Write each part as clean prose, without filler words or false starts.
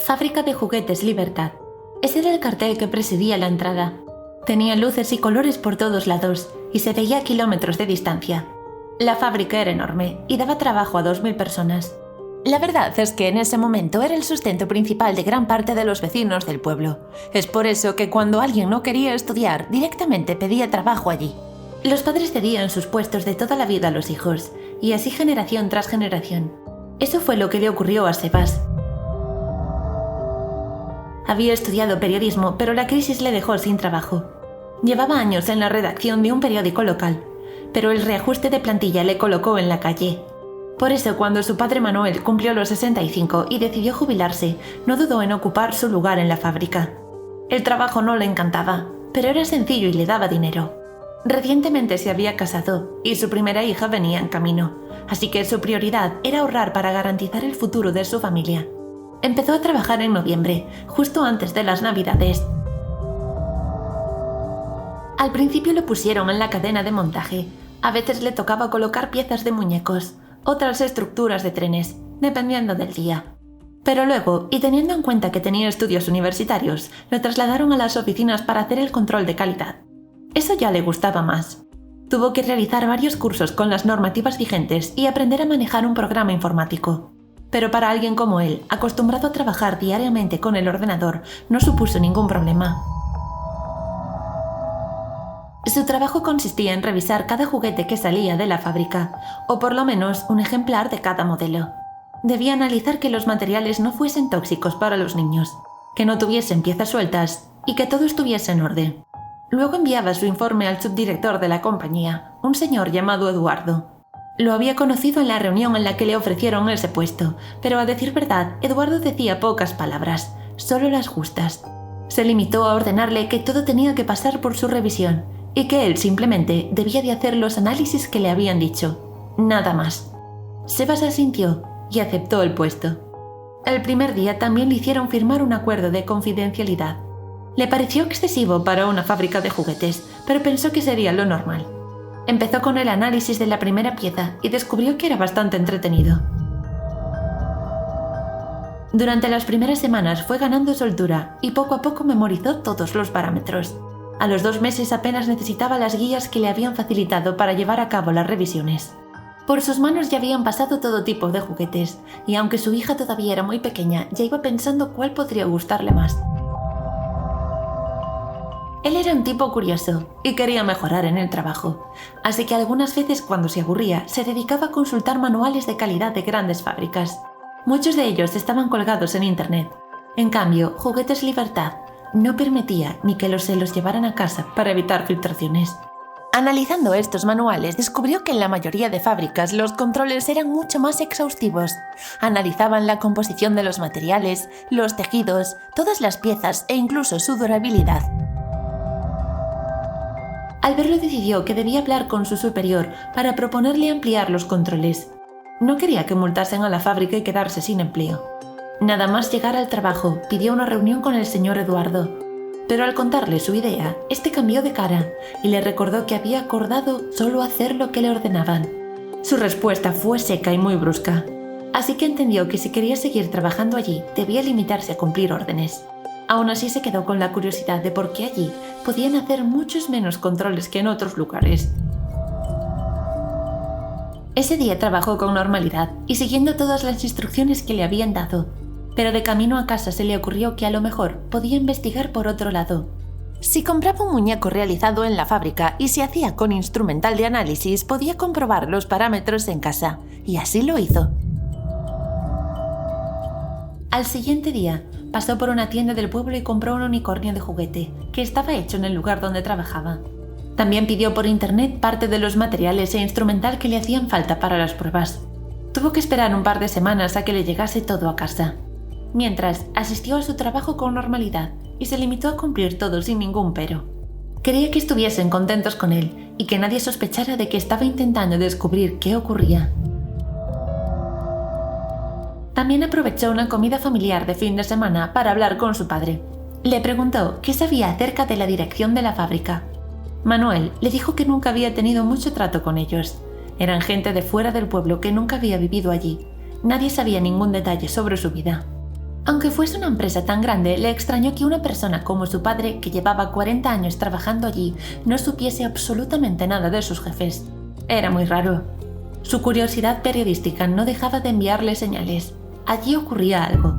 Fábrica de juguetes Libertad. Ese era el cartel que presidía la entrada. Tenía luces y colores por todos lados y se veía a kilómetros de distancia. La fábrica era enorme y daba trabajo a 2000 personas. La verdad es que en ese momento era el sustento principal de gran parte de los vecinos del pueblo. Es por eso que cuando alguien no quería estudiar, directamente pedía trabajo allí. Los padres cedían sus puestos de toda la vida a los hijos, y así generación tras generación. Eso fue lo que le ocurrió a Sebas. Había estudiado periodismo, pero la crisis le dejó sin trabajo. Llevaba años en la redacción de un periódico local, pero el reajuste de plantilla le colocó en la calle. Por eso, cuando su padre Manuel cumplió los 65 y decidió jubilarse, no dudó en ocupar su lugar en la fábrica. El trabajo no le encantaba, pero era sencillo y le daba dinero. Recientemente se había casado y su primera hija venía en camino, así que su prioridad era ahorrar para garantizar el futuro de su familia. Empezó a trabajar en noviembre, justo antes de las Navidades. Al principio lo pusieron en la cadena de montaje. A veces le tocaba colocar piezas de muñecos, otras estructuras de trenes, dependiendo del día. Pero luego, y teniendo en cuenta que tenía estudios universitarios, lo trasladaron a las oficinas para hacer el control de calidad. Eso ya le gustaba más. Tuvo que realizar varios cursos con las normativas vigentes y aprender a manejar un programa informático. Pero para alguien como él, acostumbrado a trabajar diariamente con el ordenador, no supuso ningún problema. Su trabajo consistía en revisar cada juguete que salía de la fábrica, o por lo menos un ejemplar de cada modelo. Debía analizar que los materiales no fuesen tóxicos para los niños, que no tuviesen piezas sueltas y que todo estuviese en orden. Luego enviaba su informe al subdirector de la compañía, un señor llamado Eduardo. Lo había conocido en la reunión en la que le ofrecieron ese puesto, pero a decir verdad, Eduardo decía pocas palabras, solo las justas. Se limitó a ordenarle que todo tenía que pasar por su revisión y que él simplemente debía de hacer los análisis que le habían dicho. Nada más. Sebas asintió y aceptó el puesto. El primer día también le hicieron firmar un acuerdo de confidencialidad. Le pareció excesivo para una fábrica de juguetes, pero pensó que sería lo normal. Empezó con el análisis de la primera pieza y descubrió que era bastante entretenido. Durante las primeras semanas fue ganando soltura y poco a poco memorizó todos los parámetros. A los 2 meses apenas necesitaba las guías que le habían facilitado para llevar a cabo las revisiones. Por sus manos ya habían pasado todo tipo de juguetes, y aunque su hija todavía era muy pequeña, ya iba pensando cuál podría gustarle más. Él era un tipo curioso y quería mejorar en el trabajo, así que algunas veces cuando se aburría se dedicaba a consultar manuales de calidad de grandes fábricas. Muchos de ellos estaban colgados en internet. En cambio, Juguetes Libertad no permitía ni que se los llevaran a casa para evitar filtraciones. Analizando estos manuales, descubrió que en la mayoría de fábricas los controles eran mucho más exhaustivos. Analizaban la composición de los materiales, los tejidos, todas las piezas e incluso su durabilidad. Al verlo decidió que debía hablar con su superior para proponerle ampliar los controles. No quería que multasen a la fábrica y quedarse sin empleo. Nada más llegar al trabajo, pidió una reunión con el señor Eduardo. Pero al contarle su idea, este cambió de cara y le recordó que había acordado solo hacer lo que le ordenaban. Su respuesta fue seca y muy brusca, así que entendió que si quería seguir trabajando allí, debía limitarse a cumplir órdenes. Aún así se quedó con la curiosidad de por qué allí podían hacer muchos menos controles que en otros lugares. Ese día trabajó con normalidad y siguiendo todas las instrucciones que le habían dado, pero de camino a casa se le ocurrió que a lo mejor podía investigar por otro lado. Si compraba un muñeco realizado en la fábrica y se hacía con instrumental de análisis, podía comprobar los parámetros en casa, y así lo hizo. Al siguiente día, pasó por una tienda del pueblo y compró un unicornio de juguete, que estaba hecho en el lugar donde trabajaba. También pidió por internet parte de los materiales e instrumental que le hacían falta para las pruebas. Tuvo que esperar un par de semanas a que le llegase todo a casa. Mientras, asistió a su trabajo con normalidad y se limitó a cumplir todo sin ningún pero. Quería que estuviesen contentos con él y que nadie sospechara de que estaba intentando descubrir qué ocurría. También aprovechó una comida familiar de fin de semana para hablar con su padre. Le preguntó qué sabía acerca de la dirección de la fábrica. Manuel le dijo que nunca había tenido mucho trato con ellos. Eran gente de fuera del pueblo que nunca había vivido allí. Nadie sabía ningún detalle sobre su vida. Aunque fuese una empresa tan grande, le extrañó que una persona como su padre, que llevaba 40 años trabajando allí, no supiese absolutamente nada de sus jefes. Era muy raro. Su curiosidad periodística no dejaba de enviarle señales. Allí ocurría algo.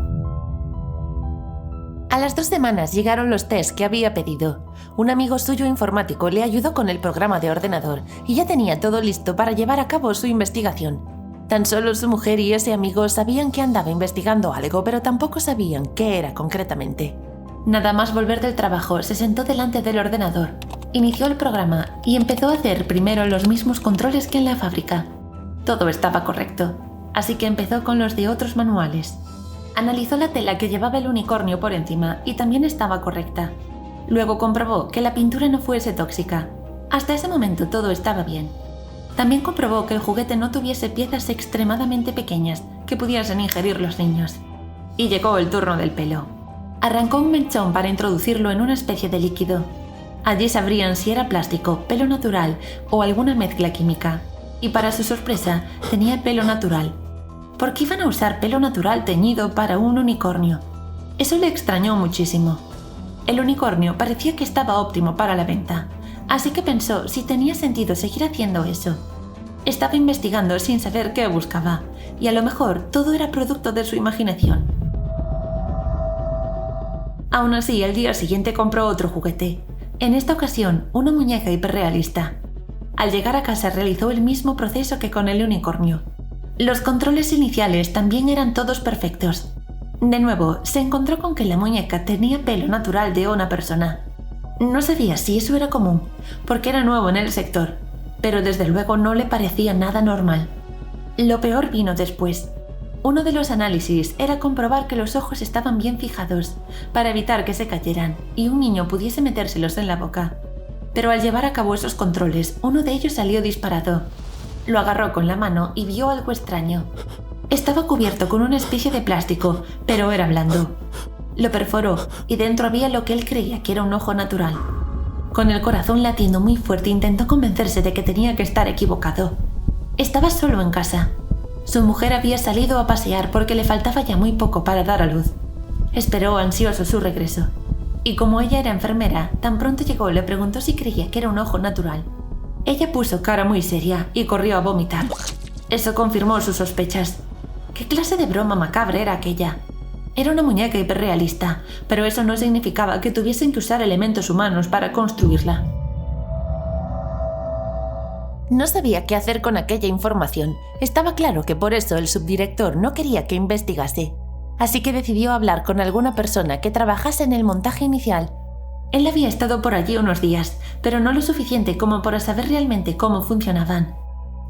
A las 2 semanas llegaron los tests que había pedido. Un amigo suyo informático le ayudó con el programa de ordenador y ya tenía todo listo para llevar a cabo su investigación. Tan solo su mujer y ese amigo sabían que andaba investigando algo, pero tampoco sabían qué era concretamente. Nada más volver del trabajo, se sentó delante del ordenador, inició el programa y empezó a hacer primero los mismos controles que en la fábrica. Todo estaba correcto, así que empezó con los de otros manuales. Analizó la tela que llevaba el unicornio por encima y también estaba correcta. Luego comprobó que la pintura no fuese tóxica. Hasta ese momento todo estaba bien. También comprobó que el juguete no tuviese piezas extremadamente pequeñas que pudiesen ingerir los niños. Y llegó el turno del pelo. Arrancó un mechón para introducirlo en una especie de líquido. Allí sabrían si era plástico, pelo natural o alguna mezcla química. Y para su sorpresa, tenía pelo natural. ¿Por qué iban a usar pelo natural teñido para un unicornio? Eso le extrañó muchísimo. El unicornio parecía que estaba óptimo para la venta, así que pensó si tenía sentido seguir haciendo eso. Estaba investigando sin saber qué buscaba, y a lo mejor todo era producto de su imaginación. Aún así, al día siguiente compró otro juguete, en esta ocasión una muñeca hiperrealista. Al llegar a casa realizó el mismo proceso que con el unicornio. Los controles iniciales también eran todos perfectos. De nuevo, se encontró con que la muñeca tenía pelo natural de una persona. No sabía si eso era común, porque era nuevo en el sector, pero desde luego no le parecía nada normal. Lo peor vino después. Uno de los análisis era comprobar que los ojos estaban bien fijados, para evitar que se cayeran y un niño pudiese metérselos en la boca. Pero al llevar a cabo esos controles, uno de ellos salió disparado. Lo agarró con la mano y vio algo extraño. Estaba cubierto con una especie de plástico, pero era blando. Lo perforó y dentro había lo que él creía que era un ojo natural. Con el corazón latiendo muy fuerte intentó convencerse de que tenía que estar equivocado. Estaba solo en casa. Su mujer había salido a pasear porque le faltaba ya muy poco para dar a luz. Esperó ansioso su regreso. Y como ella era enfermera, tan pronto llegó le preguntó si creía que era un ojo natural. Ella puso cara muy seria y corrió a vomitar. Eso confirmó sus sospechas. ¿Qué clase de broma macabra era aquella? Era una muñeca hiperrealista, pero eso no significaba que tuviesen que usar elementos humanos para construirla. No sabía qué hacer con aquella información. Estaba claro que por eso el subdirector no quería que investigase. Así que decidió hablar con alguna persona que trabajase en el montaje inicial. Él había estado por allí unos días, pero no lo suficiente como para saber realmente cómo funcionaban.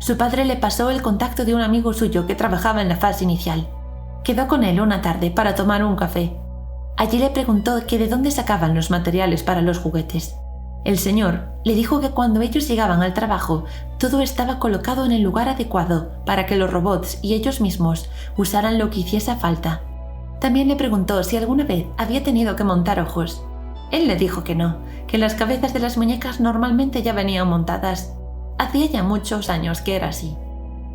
Su padre le pasó el contacto de un amigo suyo que trabajaba en la fase inicial. Quedó con él una tarde para tomar un café. Allí le preguntó que de dónde sacaban los materiales para los juguetes. El señor le dijo que cuando ellos llegaban al trabajo, todo estaba colocado en el lugar adecuado para que los robots y ellos mismos usaran lo que hiciese falta. También le preguntó si alguna vez había tenido que montar ojos. Él le dijo que no, que las cabezas de las muñecas normalmente ya venían montadas. Hacía ya muchos años que era así.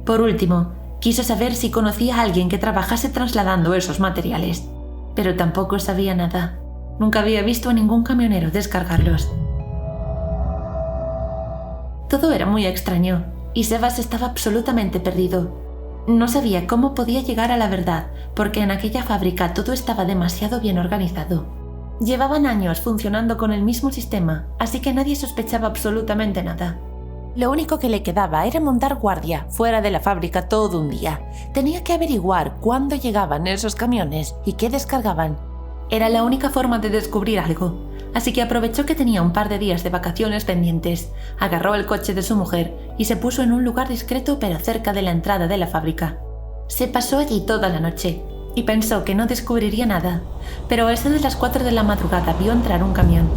Por último, quiso saber si conocía a alguien que trabajase trasladando esos materiales, pero tampoco sabía nada. Nunca había visto a ningún camionero descargarlos. Todo era muy extraño, y Sebas estaba absolutamente perdido. No sabía cómo podía llegar a la verdad, porque en aquella fábrica todo estaba demasiado bien organizado. Llevaban años funcionando con el mismo sistema, así que nadie sospechaba absolutamente nada. Lo único que le quedaba era montar guardia fuera de la fábrica todo un día. Tenía que averiguar cuándo llegaban esos camiones y qué descargaban. Era la única forma de descubrir algo, así que aprovechó que tenía un par de días de vacaciones pendientes, agarró el coche de su mujer y se puso en un lugar discreto pero cerca de la entrada de la fábrica. Se pasó allí toda la noche y pensó que no descubriría nada, pero a eso de las 4 de la madrugada vio entrar un camión.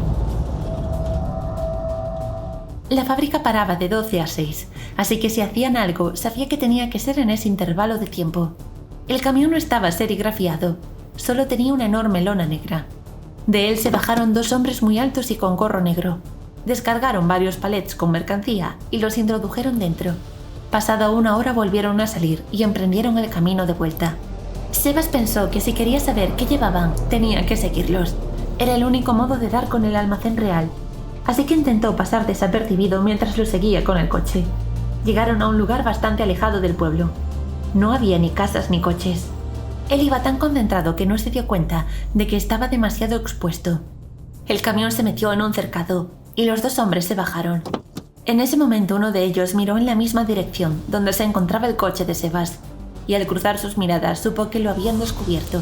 La fábrica paraba de 12 a 6, así que si hacían algo, sabía que tenía que ser en ese intervalo de tiempo. El camión no estaba serigrafiado, solo tenía una enorme lona negra. De él se bajaron 2 hombres muy altos y con gorro negro. Descargaron varios palets con mercancía y los introdujeron dentro. Pasada 1 hora volvieron a salir y emprendieron el camino de vuelta. Sebas pensó que si quería saber qué llevaban, tenía que seguirlos. Era el único modo de dar con el almacén real, así que intentó pasar desapercibido mientras lo seguía con el coche. Llegaron a un lugar bastante alejado del pueblo. No había ni casas ni coches. Él iba tan concentrado que no se dio cuenta de que estaba demasiado expuesto. El camión se metió en un cercado y los dos hombres se bajaron. En ese momento uno de ellos miró en la misma dirección donde se encontraba el coche de Sebas y al cruzar sus miradas supo que lo habían descubierto.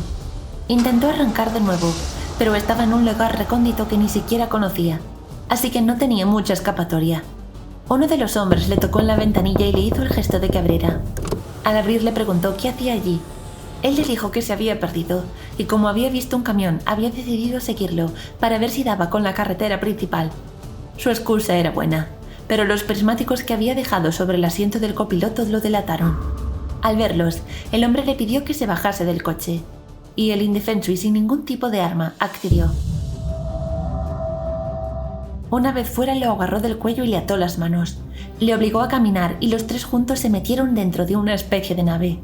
Intentó arrancar de nuevo, pero estaba en un lugar recóndito que ni siquiera conocía, así que no tenía mucha escapatoria. Uno de los hombres le tocó en la ventanilla y le hizo el gesto de que abriera. Al abrir le preguntó qué hacía allí. Él le dijo que se había perdido y como había visto un camión había decidido seguirlo para ver si daba con la carretera principal. Su excusa era buena, pero los prismáticos que había dejado sobre el asiento del copiloto lo delataron. Al verlos, el hombre le pidió que se bajase del coche y el indefenso y sin ningún tipo de arma accedió. Una vez fuera lo agarró del cuello y le ató las manos. Le obligó a caminar y los tres juntos se metieron dentro de una especie de nave.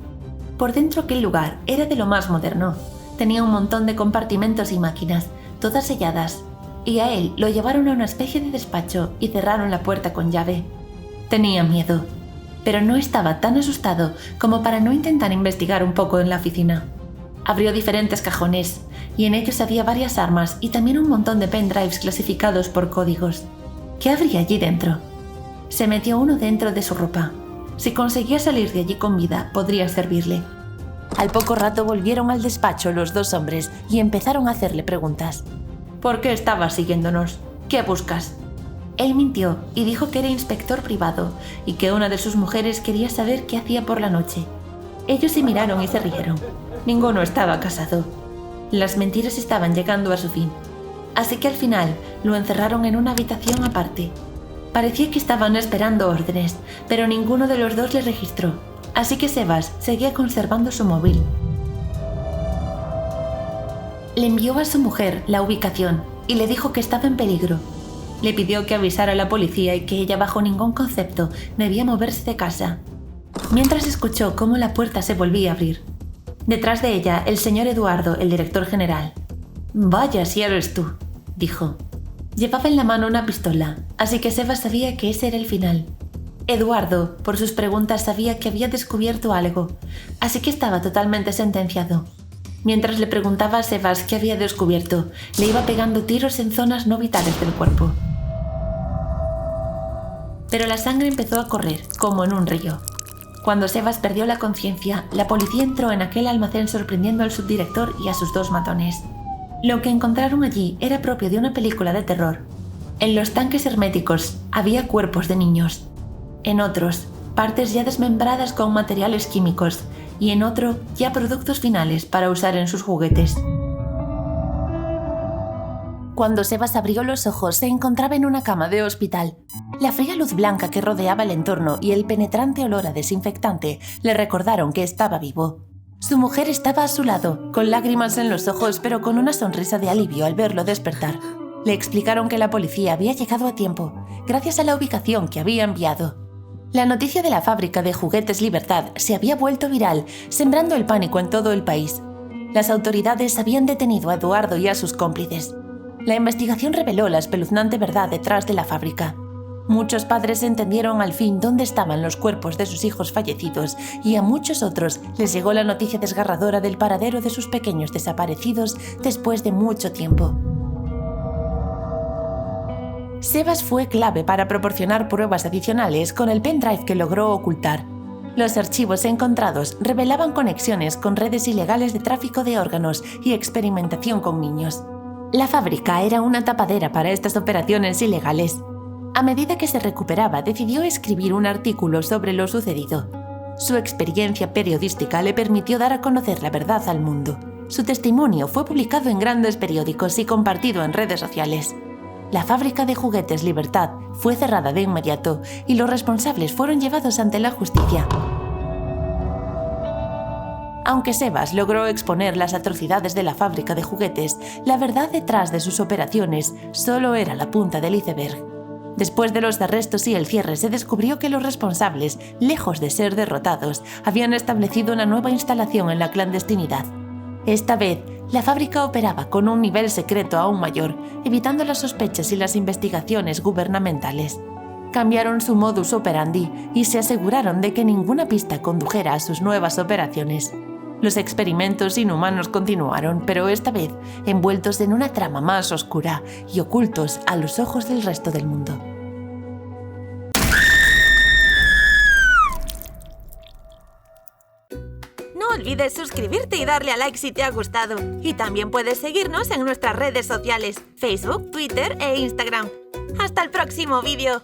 Por dentro aquel lugar era de lo más moderno. Tenía un montón de compartimentos y máquinas, todas selladas, y a él lo llevaron a una especie de despacho y cerraron la puerta con llave. Tenía miedo, pero no estaba tan asustado como para no intentar investigar un poco en la oficina. Abrió diferentes cajones, y en ellos había varias armas y también un montón de pendrives clasificados por códigos. ¿Qué habría allí dentro? Se metió uno dentro de su ropa. Si conseguía salir de allí con vida, podría servirle. Al poco rato volvieron al despacho los dos hombres y empezaron a hacerle preguntas. ¿Por qué estabas siguiéndonos? ¿Qué buscas? Él mintió y dijo que era inspector privado y que una de sus mujeres quería saber qué hacía por la noche. Ellos se miraron y se rieron. Ninguno estaba casado. Las mentiras estaban llegando a su fin. Así que al final lo encerraron en una habitación aparte. Parecía que estaban esperando órdenes, pero ninguno de los dos le registró, así que Sebas seguía conservando su móvil. Le envió a su mujer la ubicación y le dijo que estaba en peligro. Le pidió que avisara a la policía y que ella bajo ningún concepto debía moverse de casa. Mientras escuchó cómo la puerta se volvía a abrir. Detrás de ella, el señor Eduardo, el director general. «Vaya, si eres tú», dijo. Llevaba en la mano una pistola, así que Sebas sabía que ese era el final. Eduardo, por sus preguntas, sabía que había descubierto algo, así que estaba totalmente sentenciado. Mientras le preguntaba a Sebas qué había descubierto, le iba pegando tiros en zonas no vitales del cuerpo. Pero la sangre empezó a correr, como en un río. Cuando Sebas perdió la conciencia, la policía entró en aquel almacén sorprendiendo al subdirector y a sus dos matones. Lo que encontraron allí era propio de una película de terror. En los tanques herméticos había cuerpos de niños. En otros, partes ya desmembradas con materiales químicos y en otro, ya productos finales para usar en sus juguetes. Cuando Sebas abrió los ojos, se encontraba en una cama de hospital. La fría luz blanca que rodeaba el entorno y el penetrante olor a desinfectante le recordaron que estaba vivo. Su mujer estaba a su lado, con lágrimas en los ojos pero con una sonrisa de alivio al verlo despertar. Le explicaron que la policía había llegado a tiempo, gracias a la ubicación que había enviado. La noticia de la fábrica de juguetes Libertad se había vuelto viral, sembrando el pánico en todo el país. Las autoridades habían detenido a Eduardo y a sus cómplices. La investigación reveló la espeluznante verdad detrás de la fábrica. Muchos padres entendieron al fin dónde estaban los cuerpos de sus hijos fallecidos y a muchos otros les llegó la noticia desgarradora del paradero de sus pequeños desaparecidos después de mucho tiempo. Sebas fue clave para proporcionar pruebas adicionales con el pendrive que logró ocultar. Los archivos encontrados revelaban conexiones con redes ilegales de tráfico de órganos y experimentación con niños. La fábrica era una tapadera para estas operaciones ilegales. A medida que se recuperaba, decidió escribir un artículo sobre lo sucedido. Su experiencia periodística le permitió dar a conocer la verdad al mundo. Su testimonio fue publicado en grandes periódicos y compartido en redes sociales. La fábrica de juguetes Libertad fue cerrada de inmediato y los responsables fueron llevados ante la justicia. Aunque Sebas logró exponer las atrocidades de la fábrica de juguetes, la verdad detrás de sus operaciones solo era la punta del iceberg. Después de los arrestos y el cierre, se descubrió que los responsables, lejos de ser derrotados, habían establecido una nueva instalación en la clandestinidad. Esta vez, la fábrica operaba con un nivel secreto aún mayor, evitando las sospechas y las investigaciones gubernamentales. Cambiaron su modus operandi y se aseguraron de que ninguna pista condujera a sus nuevas operaciones. Los experimentos inhumanos continuaron, pero esta vez envueltos en una trama más oscura y ocultos a los ojos del resto del mundo. No olvides suscribirte y darle a like si te ha gustado. Y también puedes seguirnos en nuestras redes sociales, Facebook, Twitter e Instagram. ¡Hasta el próximo vídeo!